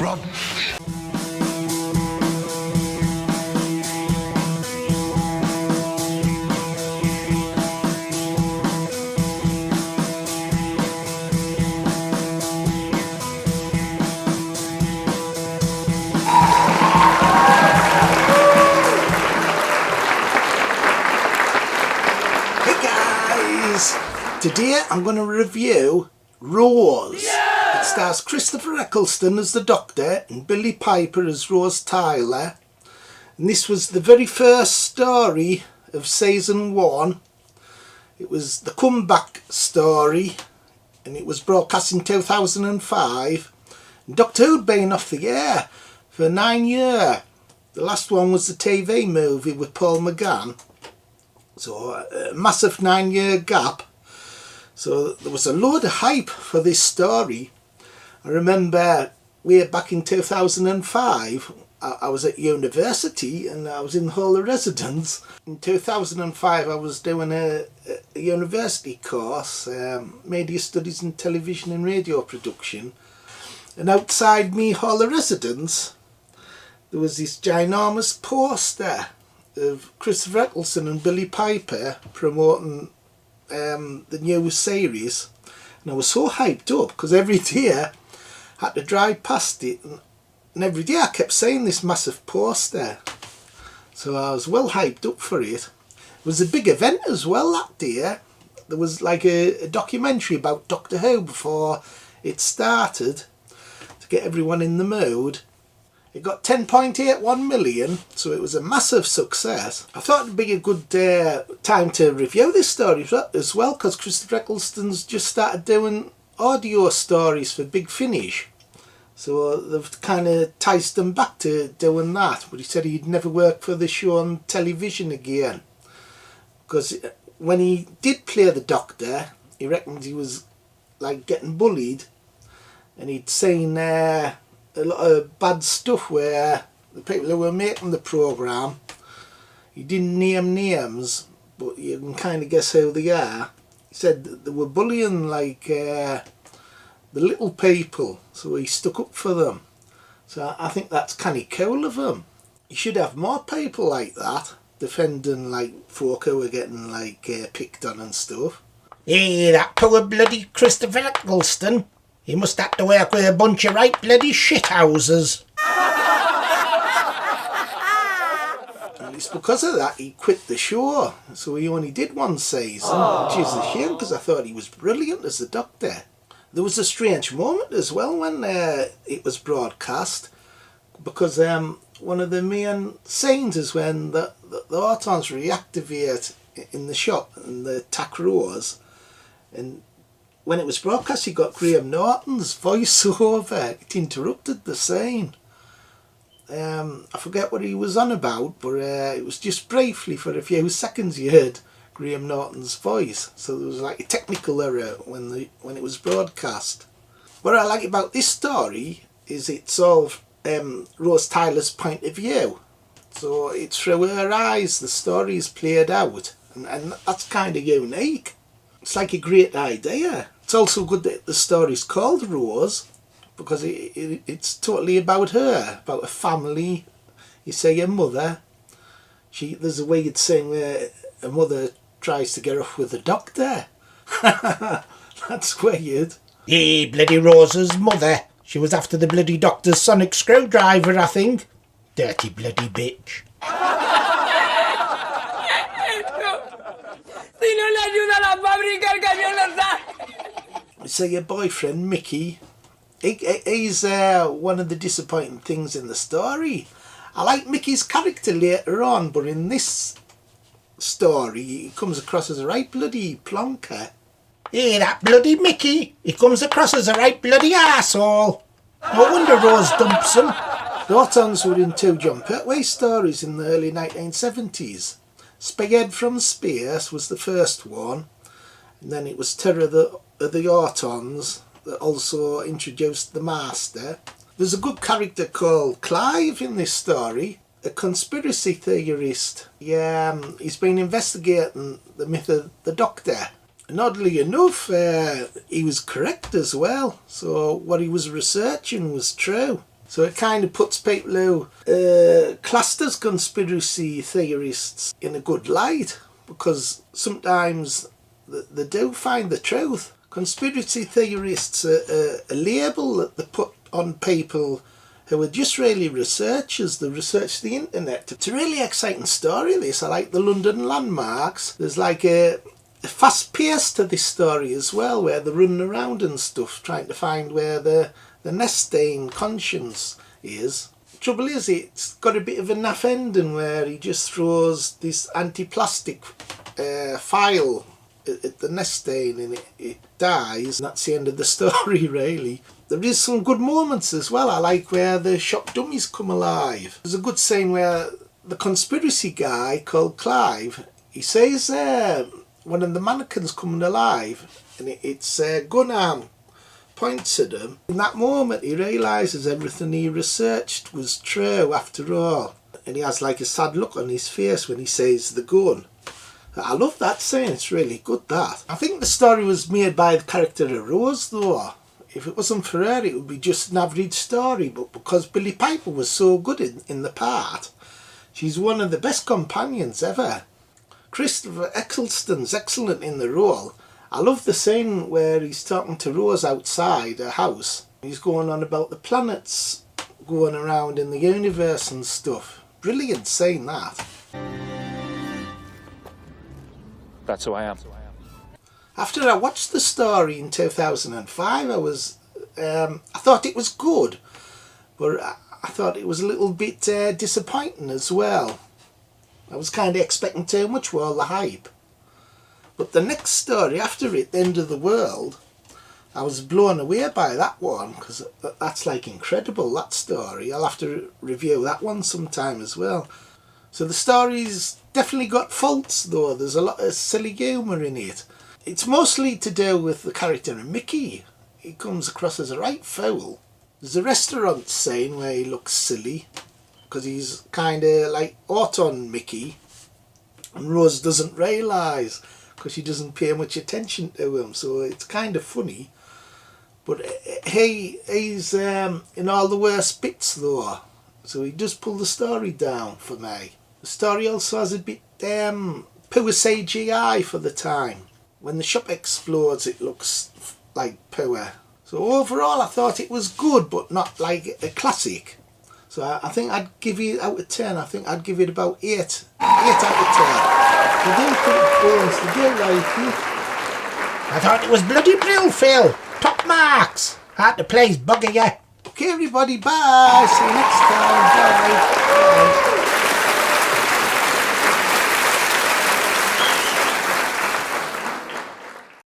Rob. Today I'm going to review Rose. Yeah! It stars Chrisopher Eccleston as the Doctor and Billie Piper as Rose Tyler. And this was the very first story of season 1. It was the comeback story and it was broadcast in 2005. And Doctor Who'd been off the air for 9 years. The last one was the TV movie with Paul McGann. So a massive 9-year gap. So there was a load of hype for this story. I remember way back in 2005, I was at university and I was in the Hall of Residence. In 2005 I was doing a university course, Media Studies in Television and Radio Production. And outside me Hall of Residence there was this ginormous poster of Chrisopher Eccleston and Billie Piper promoting the new series, and I was so hyped up because every day I had to drive past it, and every day I kept seeing this massive poster, so I was well hyped up for it. It was a big event as well that day. There was like a documentary about Doctor Who before it started to get everyone in the mood. It got 10.81 million, so it was a massive success. I thought it'd be a good time to review this story as well, because Chrisopher Eccleston's just started doing audio stories for Big Finish. So they've kind of enticed him back to doing that, but he said he'd never work for the show on television again. Because when he did play the Doctor, he reckoned he was like getting bullied, and he'd seen a lot of bad stuff where the people who were making the programme, he didn't name names, but you can kind of guess who they are. He said that they were bullying like the little people, so he stuck up for them. So I think that's kind of cool of him. You should have more people like that, defending like folk who are getting like picked on and stuff. Hey, that poor bloody Chrisopher Eccleston. He must have to work with a bunch of right bloody shithouses. And it's because of that he quit the show. So he only did one season, which is a shame because I thought he was brilliant as the Doctor. There was a strange moment as well when it was broadcast, because one of the main scenes is when the Autons reactivate in the shop and the attack Rose, and when it was broadcast, you got Graham Norton's voiceover. It interrupted the scene. I forget what he was on about, but it was just briefly for a few seconds you heard Graham Norton's voice. So there was like a technical error when it was broadcast. What I like about this story is it's all Rose Tyler's point of view. So it's through her eyes the story is played out, and that's kind of unique. It's like a great idea. It's also good that the story's called Rose, because it's totally about her, about a family. You say her mother. There's a weird saying where a mother tries to get off with the Doctor. That's weird. Hey, bloody Rose's mother. She was after the bloody Doctor's sonic screwdriver, I think. Dirty bloody bitch. Si no le ayuda a la fábrica, el camión la da. So your boyfriend Mickey, he's one of the disappointing things in the story. I like Mickey's character later on, but in this story he comes across as a right bloody plonker. Hey, that bloody Mickey, he comes across as a right bloody arsehole. No wonder Rose dumps him. The Autons were in 2 John Pertwee stories in the early 1970s. Spearhead from Space was the first one, and then it was Terror of the Autons that also introduced the Master. There's a good character called Clive in this story, a conspiracy theorist. He's been investigating the myth of the Doctor, and oddly enough he was correct as well, so what he was researching was true. So it kind of puts people who classed as conspiracy theorists in a good light, because sometimes they do find the truth. Conspiracy theorists are a label that they put on people who are just really researchers. They research the internet. It's a really exciting story, this. I like the London landmarks. There's like a fast pace to this story as well, where they're running around and stuff, trying to find where the Nestane conscience is. Trouble is, it's got a bit of a naff ending where he just throws this anti-plastic file at the Nestane and it dies, and that's the end of the story, really. There is some good moments as well. I like where the shop dummies come alive. There's a good scene where the conspiracy guy called Clive, he says one of the mannequins coming alive, and it's gun arm points at him. In that moment he realises everything he researched was true after all, and he has like a sad look on his face when he says the gun. I love that scene, it's really good, that. I think the story was made by the character of Rose though. If it wasn't for her, it would be just an average story, but because Billie Piper was so good in the part, she's one of the best companions ever. Chrisopher Eccleston's excellent in the role. I love the scene where he's talking to Rose outside her house. He's going on about the planets going around in the universe and stuff. Brilliant scene, that. That's who I am. After I watched the story in 2005, I thought it was good, but I thought it was a little bit disappointing as well. I was kind of expecting too much with all the hype. But the next story after it, The End of the World, I was blown away by that one, because that's like incredible, that story. I'll have to review that one sometime as well. So the story's definitely got faults though. There's a lot of silly humour in it. It's mostly to do with the character of Mickey. He comes across as a right fool. There's a restaurant scene where he looks silly, because he's kind of like Autons Mickey, and Rose doesn't realise, because she doesn't pay much attention to him, so it's kind of funny. But he's in all the worst bits though, so he does pull the story down for me. The story also has a bit poor CGI for the time. When the shop explodes, it looks like poor. So overall I thought it was good, but not like a classic. So I think I'd give it out of 10. I think I'd give it about 8. 8 out of 10. I do think Bones, I do like it. I thought it was bloody brilliant, Phil. Top marks. Hard to please, bugger you. Okay everybody, bye. See you next time. Bye.